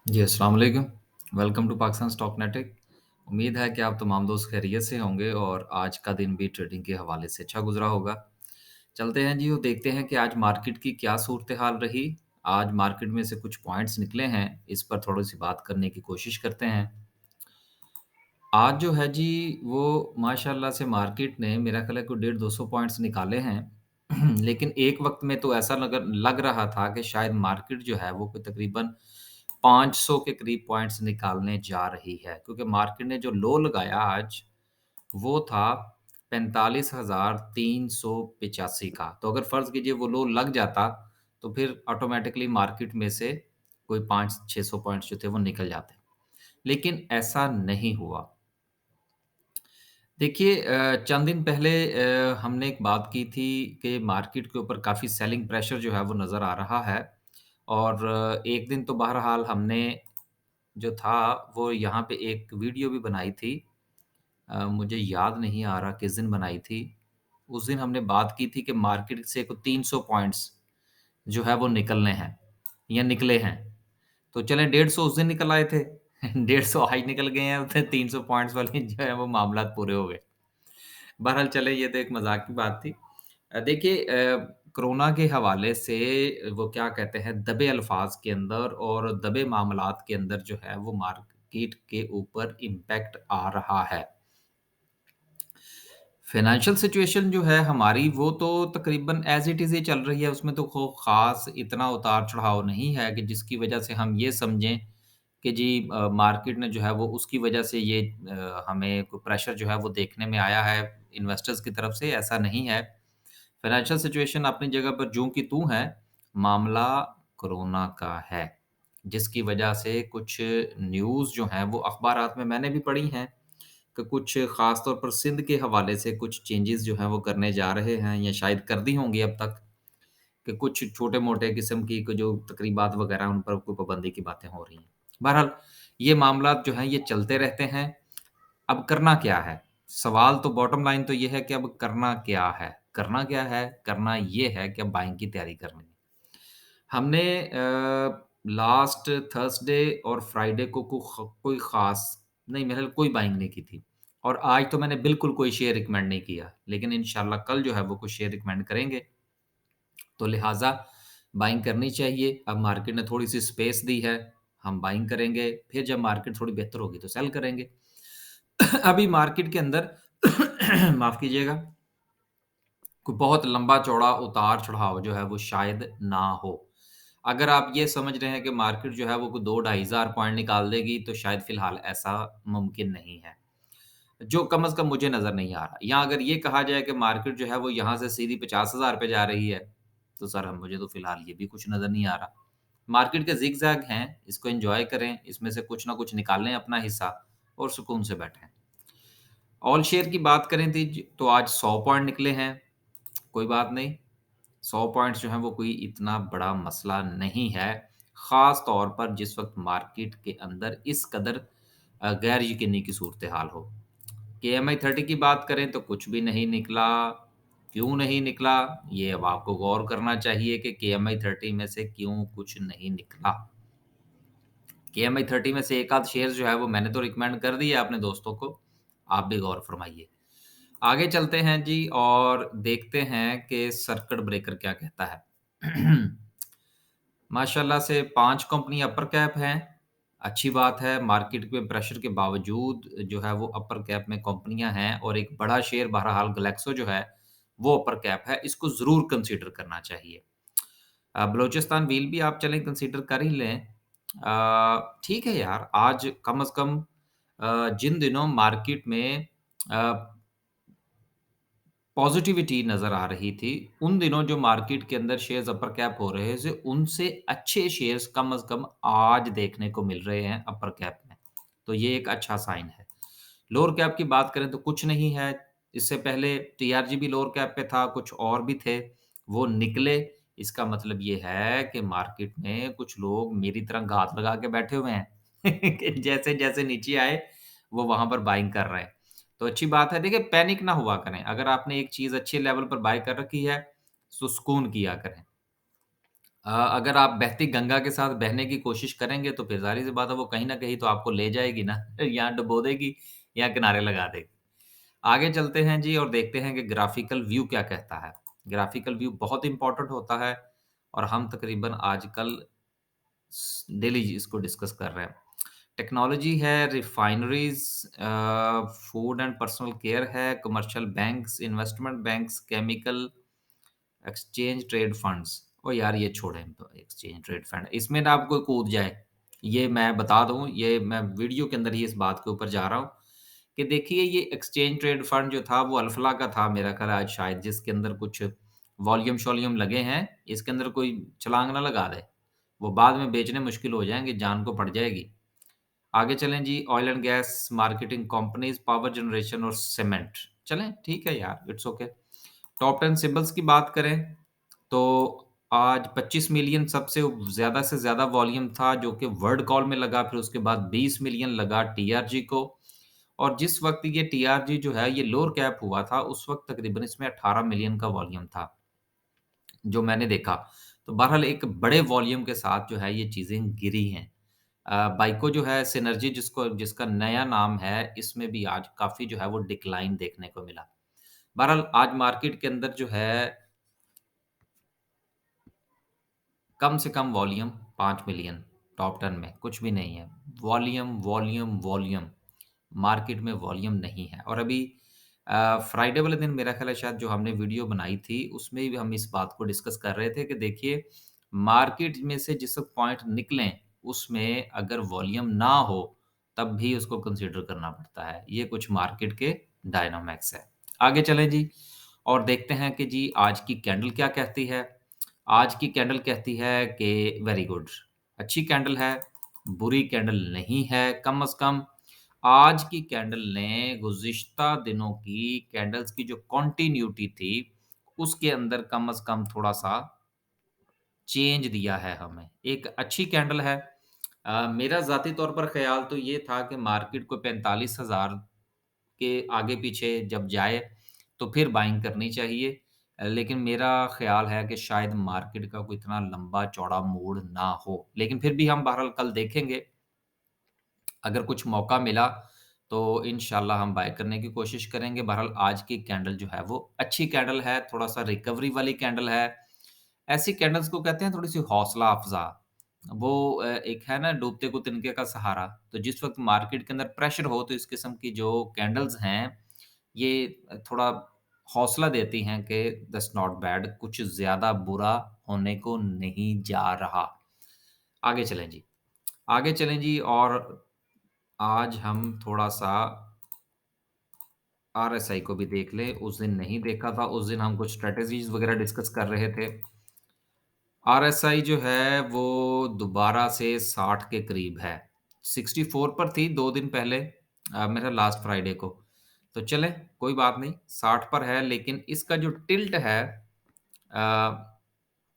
जी, अस्सलाम वालेकुम। Welcome to Pakistan stock नेटिक। उम्मीद है कि आप तमाम दोस्त खैरियत से होंगे और आज का दिन भी ट्रेडिंग के हवाले से अच्छा गुज़रा होगा। चलते हैं जी और देखते हैं कि आज मार्केट की क्या सूरत-ए-हाल रही। आज मार्केट में से कुछ पॉइंट्स निकले हैं, इस पर थोड़ी-सी बात करने की कोशिश करते हैं। आज जो है जी, वो माशाल्लाह से मार्केट ने मेरा ख़्याल है कोई 150-200 पॉइंट्स निकाले हैं। लेकिन एक वक़्त में तो ऐसा लग रहा था कि शायद मार्केट जो है वो कोई तकरीबन 500 के करीब पॉइंट्स निकालने जा रही है। क्योंकि मार्केट ने जो लो लगाया आज, वो था 45,385 का। तो अगर फ़र्ज़ कीजिए वो लो लग जाता, तो फिर ऑटोमैटिकली मार्केट में से कोई 500-600 पॉइंट्स जो थे वो निकल जाते। लेकिन ऐसा नहीं हुआ। देखिए चंद दिन पहले हमने एक बात की थी कि मार्केट के ऊपर काफ़ी सेलिंग प्रेशर जो है वो नज़र आ रहा है और एक दिन तो बहरहाल हमने जो था वो यहाँ पे एक वीडियो भी बनाई थी। मुझे याद नहीं आ रहा किस दिन बनाई थी। उस दिन हमने बात की थी कि मार्केट से को 300 पॉइंट्स जो है वो निकलने हैं या निकले हैं। तो चलें 150 उस दिन निकल आए थे। 150 आज निकल गए हैं, तो 300 पॉइंट्स वाले जो है वो मामलात पूरे हो गए। बहरहाल चले ये तो एक मज़ाक की बात थी। देखिए कोरोना के हवाले से वो क्या कहते हैं दबे अल्फ़ाज़ के अंदर और दबे मामलात के अंदर जो है वो मार्केट के ऊपर इम्पैक्ट आ रहा है। फ़ाइनेंशियल सिचुएशन जो है हमारी वो तो तकरीबन ऐज़ इट इज़ ही चल रही है, उसमें तो ख़ास इतना उतार-चढ़ाव नहीं है कि जिसकी वजह से हम ये समझें कि जी मार्केट ने जो है वो उसकी वजह से ये हमें कोई प्रेशर जो है वो देखने में आया है इन्वेस्टर्स की तरफ से, ऐसा नहीं है। फ़ाइनेंशियल सिचुएशन अपनी जगह पर ज्यों की त्यों है, मामला कोरोना का है, जिसकी वजह से कुछ न्यूज़ जो हैं वो अख़बारात में मैंने भी पढ़ी हैं कि कुछ ख़ास तौर पर सिंध के हवाले से कुछ चेंजेज़ जो हैं वो करने जा रहे हैं या शायद कर दी होंगी अब तक, कि कुछ छोटे-मोटे किस्म की जो तक़रीबात वग़ैरह उन पर कोई पाबंदी की बातें हो रही हैं। बहरहाल ये मामलात जो हैं ये चलते रहते हैं। अब करना क्या है? सवाल तो बॉटम लाइन तो ये है कि अब करना क्या है? करना क्या है? करना ये है कि अब बाइंग की तैयारी करनी है। हमने लास्ट थर्सडे और फ्राइडे को कोई ख़ास नहीं मेरे ख़्याल कोई बाइंग नहीं की थी और आज तो मैंने बिल्कुल कोई शेयर रिकमेंड नहीं किया, लेकिन इंशाल्लाह कल जो है वो कुछ शेयर रिकमेंड करेंगे। तो लिहाज़ा बाइंग करनी चाहिए। अब मार्केट ने थोड़ी-सी स्पेस दी है, हम बाइंग करेंगे, फिर जब मार्केट थोड़ी बेहतर होगी तो सेल करेंगे। अभी मार्केट के अंदर माफ़ कीजिएगा, कोई बहुत लंबा-चौड़ा उतार-चढ़ाव जो है वो शायद ना हो। अगर आप ये समझ रहे हैं कि मार्केट जो है वो कोई 2 ढाई हज़ार पॉइंट निकाल देगी तो शायद फ़िलहाल ऐसा मुमकिन नहीं है। जो कम से कम मुझे नज़र नहीं आ रहा। या अगर ये कहा जाए कि मार्केट जो है वो यहाँ से सीधी 50,000 पे जा रही है, तो सर मुझे तो फ़िलहाल ये भी कुछ नज़र नहीं आ रहा। मार्केट के ज़िग-ज़ैग हैं, इसको एन्जॉय करें, इसमें से कुछ ना कुछ निकालें अपना हिस्सा और सुकून से बैठें। ऑल शेयर की बात करें थी ज तो आज 100 पॉइंट निकले हैं, कोई बात नहीं। 100 पॉइंट्स जो हैं वो कोई इतना बड़ा मसला नहीं है, ख़ास तौर पर जिस वक़्त मार्केट के अंदर इस कदर गैर यकीनी की सूरत-ए-हाल हो। केएमआई 30 की बात करें तो कुछ भी नहीं निकला। क्यों नहीं निकला? ये अब आपको गौर करना चाहिए कि केएमआई 30 में से क्यों कुछ नहीं निकला। केएमआई 30 में से एक आध शेयर जो है वो मैंने तो रिकमेंड कर दिया अपने दोस्तों को, आप भी गौर फरमाइए। आगे चलते हैं जी और देखते हैं कि सर्किट ब्रेकर क्या कहता है। माशाल्लाह से 5 कंपनी अपर कैप हैं, अच्छी बात है मार्केट में प्रेशर के बावजूद जो है वो अपर कैप में कंपनियाँ हैं और एक बड़ा शेयर बहरहाल ग्लैक्सो जो है, वो अपर कैप है, इसको ज़रूर कंसीडर करना चाहिए। बलूचिस्तान व्हील भी आप चलें कंसीडर कर ही लें। ठीक है यार, आज कम से कम जिन दिनों मार्केट में पॉज़िटिविटी नज़र आ रही थी, उन दिनों जो मार्केट के अंदर शेयर्स अपर कैप हो रहे थे, उनसे अच्छे शेयर्स कम से कम आज देखने को मिल रहे हैं अपर कैप में। तो ये एक अच्छा साइन है। लोअर कैप की बात करें तो कुछ नहीं है। इससे पहले टीआरजी भी लोअर कैप पे था, कुछ और भी थे, वो निकले। इसका मतलब ये है कि मार्केट में कुछ लोग मेरी तरह घात लगा के बैठे हुए हैं कि जैसे-जैसे नीचे आए, वो वहाँ पर बाइंग कर रहे हैं। तो अच्छी बात है। देखिए पैनिक ना हुआ करें। अगर आपने एक चीज़ अच्छे लेवल पर बाय कर रखी है, तो सुकून किया करें। अगर आप बहती गंगा के साथ बहने की कोशिश करेंगे तो फिर ज़ाहिर-सी बात है वो कहीं न कहीं तो आपको ले जाएगी ना, या डुबो देगी या किनारे लगा देगी। आगे चलते हैं जी और देखते हैं कि ग्राफ़िकल व्यू क्या कहता है। ग्राफ़िकल व्यू बहुत इम्पोर्टेंट होता है और हम तकरीबन आजकल डेली इसको डिस्कस कर रहे हैं। टेक्नोलॉजी है, refineries, food and personal care है, commercial banks, investment banks, chemical, exchange trade funds. ओ यार ये छोड़ें, एक्सचेंज ट्रेड फंड इसमें ना आपको कूद जाए। ये मैं बता दूँ, ये मैं वीडियो के अंदर ही इस बात के ऊपर जा रहा हूँ कि देखिए ये एक्सचेंज ट्रेड फंड जो था वो अल्फला का था मेरा ख़्याल आज शायद, जिसके अंदर कुछ वॉल्यूम-शॉल्यूम लगे हैं, इसके अंदर कोई छलांग ना लगा दे। वो बाद में बेचने मुश्किल हो जाएँगे, जान को पड़ जाएगी। आगे चलें जी, oil and gas, marketing companies, power generation और सीमेंट। चलें, ठीक है यार, इट्स ओके। टॉप 10 सिम्बल्स की बात करें, तो आज 25 मिलियन सबसे ज़्यादा से ज़्यादा वॉल्यूम था, जो कि वर्ल्ड कॉल में लगा, फिर उसके बाद 20 मिलियन लगा टीआरजी को। और जिस वक़्त ये टीआरजी जो है, ये लोअर कैप हुआ था, उस वक़्त तकरीबन इसमें 18 मिलियन का वॉल्यूम था, जो मैंने देखा। तो बहरहाल एक बड़े वॉल्यूम के साथ जो है, ये चीज़ें गिरी हैं। बाइको जो है, सिनर्जी जिसको जिसका नया नाम है, इसमें भी आज काफ़ी जो है, वो डिक्लाइन देखने को मिला। बहरहाल आज मार्केट के अंदर जो है कम से कम वॉल्यूम 5 मिलियन टॉप 10 में, कुछ भी नहीं है। वॉल्यूम, वॉल्यूम, वॉल्यूम, मार्केट में वॉल्यूम नहीं है और अभी फ्राइडे वाले दिन मेरा ख़्याल है शायद जो हमने वीडियो बनाई थी, उसमें भी हम इस बात को डिस्कस कर रहे थे कि देखिए, मार्केट में से जिस पॉइंट निकलें, उसमें अगर वॉल्यूम ना हो, तब भी उसको कंसीडर करना पड़ता है। ये कुछ मार्केट के डायनामिक्स है। आगे चलें जी और देखते हैं कि जी आज की कैंडल क्या कहती है। आज की कैंडल कहती है कि वेरी गुड, अच्छी कैंडल है, बुरी कैंडल नहीं है। कम से कम आज की कैंडल ने गुज़िश्ता दिनों की कैंडल्स की जो कंटिन्यूटी थी, उसके अंदर कम से कम थोड़ा-सा चेंज दिया है हमें। एक अच्छी कैंडल है। मेरा ज़ाती तौर पर ख़्याल तो ये था कि मार्केट को 45,000 के आगे-पीछे जब जाए, तो फिर बाइंग करनी चाहिए। लेकिन मेरा ख़्याल है कि शायद मार्केट का कोई इतना लंबा-चौड़ा मूड ना हो। लेकिन फिर भी हम बहरहाल कल देखेंगे, अगर कुछ मौका मिला, तो इंशाल्लाह हम बाय करने की कोशिश करेंगे। बहरहाल आज की कैंडल जो है, वो अच्छी कैंडल है, थोड़ा-सा रिकवरी वाली कैंडल है। ऐसी कैंडल्स को कहते हैं थोड़ी-सी हौसला अफ़ज़ा। वो एक है ना डूबते को तिनके का सहारा, तो जिस वक़्त मार्केट के अंदर प्रेशर हो तो इस किस्म की जो कैंडल्स हैं, ये थोड़ा हौसला देती हैं कि दैट्स नॉट बैड, कुछ ज़्यादा बुरा होने को नहीं जा रहा। आगे चलें जी। आगे चलें जी और आज हम थोड़ा-सा आरएसआई को भी देख लें, उस दिन नहीं देखा था, उस दिन हम कुछ स्ट्रैटेजीज़ वग़ैरह डिस्कस कर रहे थे। आरएसआई जो है वो दोबारा से 60 के करीब है। 64 पर थी 2 दिन पहले, मेरा लास्ट फ्राइडे को। तो चलें कोई बात नहीं, 60 पर है लेकिन इसका जो टिल्ट अ,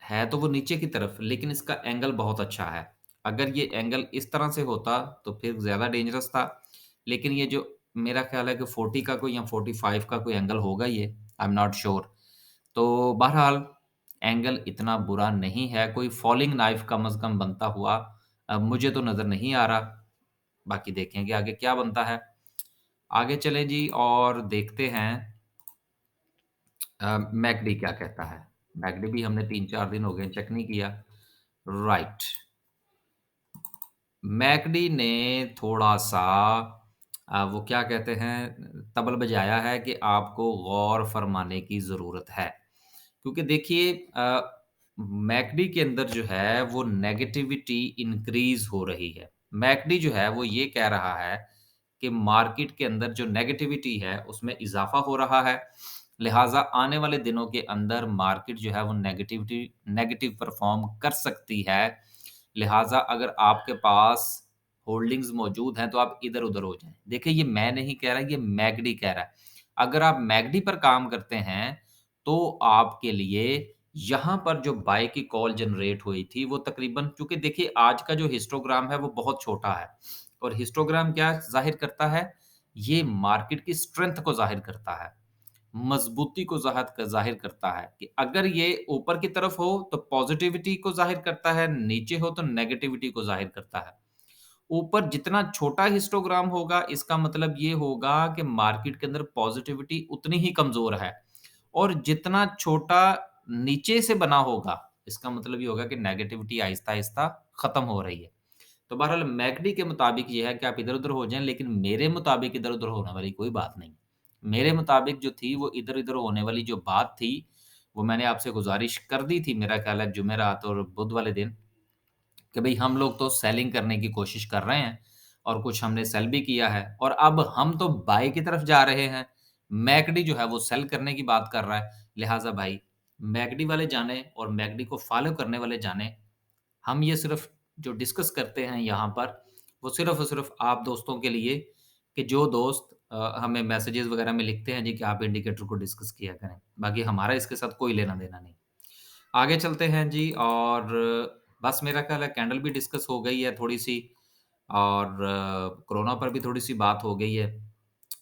है तो वो नीचे की तरफ, लेकिन इसका एंगल बहुत अच्छा है। अगर ये एंगल इस तरह से होता तो फिर ज़्यादा डेंजरस था। लेकिन ये जो मेरा ख़्याल है कि 40 का कोई या 45 का कोई एंगल होगा ये, आई एम नॉट श्योर। तो बहरहाल एंगल इतना बुरा नहीं है, कोई फॉलिंग नाइफ कम से कम बनता हुआ मुझे तो नज़र नहीं आ रहा। बाकी देखेंगे आगे क्या बनता है। आगे चलें जी और देखते हैं मैकडी क्या कहता है। मैकडी भी हमने 3-4 दिन हो गए चेक नहीं किया। राइट, मैकडी ने थोड़ा-सा वो क्या कहते हैं तबल बजाया है कि आपको गौर फरमाने की ज़रूरत है। क्योंकि देखिए मैकडी के अंदर जो है वो नेगेटिविटी इंक्रीज़ हो रही है। मैकडी जो है वो ये कह रहा है कि मार्केट के अंदर जो नेगेटिविटी है उसमें इज़ाफ़ा हो रहा है। लिहाज़ा आने वाले दिनों के अंदर मार्केट जो है वो नेगेटिव परफ़ॉर्म कर सकती है। लिहाज़ा अगर आपके पास होल्डिंग्स मौजूद हैं तो आप इधर-उधर हो जाएँ। देखिए ये मैं नहीं कह रहा, ये मैकडी कह रहा है। अगर आप मैकडी पर काम करते हैं तो आपके लिए यहाँ पर जो बाय की कॉल जनरेट हुई थी, वो तकरीबन क्योंकि देखिए आज का जो हिस्टोग्राम है वो बहुत छोटा है और हिस्टोग्राम क्या ज़ाहिर करता है? ये मार्केट की स्ट्रेंथ को ज़ाहिर करता है। मज़बूती को ज़ाहिर करता है कि अगर ये ऊपर की तरफ हो तो पॉज़िटिविटी को ज़ाहिर करता है, नीचे हो तो नेगेटिविटी को ज़ाहिर करता है। ऊपर जितना छोटा हिस्टोग्राम होगा इसका मतलब ये होगा कि मार्केट के अंदर पॉज़िटिविटी उतनी ही कमज़ोर है और जितना छोटा नीचे से बना होगा, इसका मतलब ये होगा कि नेगेटिविटी आहिस्ता-आहिस्ता ख़त्म हो रही है। तो बहरहाल मैकडी के मुताबिक ये है कि आप इधर-उधर हो जाएँ, लेकिन मेरे मुताबिक इधर-उधर होने वाली कोई बात नहीं। मेरे मुताबिक जो थी वो इधर-उधर होने वाली जो बात थी, वो मैंने आपसे गुज़ारिश कर दी थी मेरा ख़्याल है जुमेरात और बुध वाले दिन कि भई हम लोग तो सेलिंग करने की कोशिश कर रहे हैं और कुछ हमने सेल भी किया है और अब हम तो बाय की तरफ जा रहे हैं। मैकडी जो है वो सेल करने की बात कर रहा है। लिहाज़ा भाई मैकडी वाले जाने और मैकडी को फ़ॉलो करने वाले जाने। हम ये सिर्फ़ जो डिस्कस करते हैं यहाँ पर, वो सिर्फ़ और सिर्फ़ आप दोस्तों के लिए कि जो दोस्त हमें मैसेजेज़ वग़ैरह में लिखते हैं जी कि आप इंडिकेटर को डिस्कस किया करें। बाकी हमारा इसके साथ कोई लेना-देना नहीं। आगे चलते हैं जी और बस मेरा ख़्याल है कैंडल भी डिस्कस हो गई है थोड़ी-सी और कोरोना पर भी थोड़ी-सी बात हो गई है।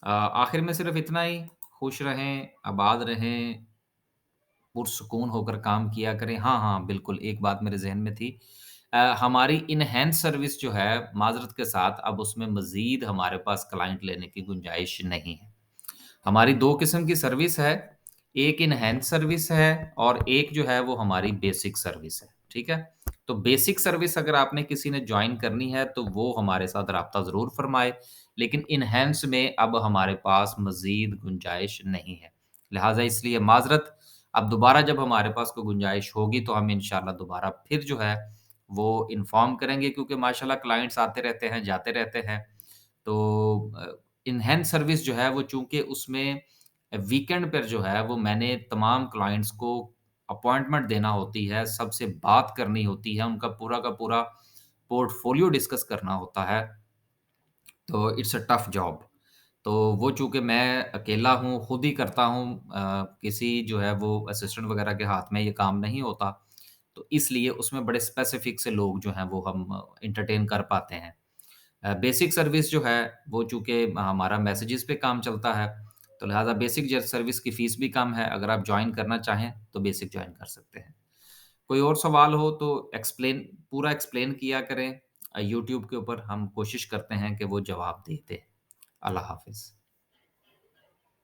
आखिर में सिर्फ़ इतना ही, खुश रहें, आबाद रहें, पुरसुकून होकर काम किया करें। हाँ, हाँ, बिल्कुल एक बात मेरे ज़हन में थी। हमारी इनहैंस सर्विस जो है माज़रत के साथ अब उसमें मज़ीद हमारे पास क्लाइंट लेने की गुंजाइश नहीं है। हमारी 2 किस्म की सर्विस है, एक एनहांस सर्विस है और एक जो है वो हमारी बेसिक सर्विस है, ठीक है? तो बेसिक सर्विस अगर आपने किसी ने जॉइन करनी है तो वो हमारे साथ राब्ता ज़रूर फ़रमाए, लेकिन एनहांस में अब हमारे पास मज़ीद गुंजाइश नहीं है। लिहाज़ा इसलिए माज़रत, अब दोबारा जब हमारे पास कोई गुंजाइश होगी तो हम इंशाअल्लाह दोबारा फिर जो है वो इन्फ़ॉर्म करेंगे क्योंकि माशाअल्लाह क्लाइंट्स आते रहते हैं, जाते रहते हैं। तो एनहांस सर्विस जो है वो चूँकि उसमें वीकेंड पर जो है वो मैंने तमाम क्लाइंट्स को अपॉइंटमेंट देना होती है, सबसे बात करनी होती है, उनका पूरा का पूरा पोर्टफोलियो डिस्कस करना होता है, तो इट्स अ टफ जॉब। तो वो चूँकि मैं अकेला हूँ, खुद ही करता हूँ किसी जो है वो असिस्टेंट वगैरह के हाथ में ये काम नहीं होता, तो इसलिए उसमें बड़े स्पेसिफिक से लोग जो हैं वो हम एंटरटेन कर पाते हैं। बेसिक सर्विस जो है वो चूँकि हमारा मैसेजेस पे काम चलता है, तो लिहाज़ा बेसिक ज सर्विस की फ़ीस भी कम है। अगर आप जॉइन करना चाहें, तो बेसिक जॉइन कर सकते हैं। कोई और सवाल हो तो पूरा एक्सप्लेन किया करें यूट्यूब के ऊपर हम कोशिश करते हैं कि वो जवाब दे दें। अल्लाह हाफ़िज़।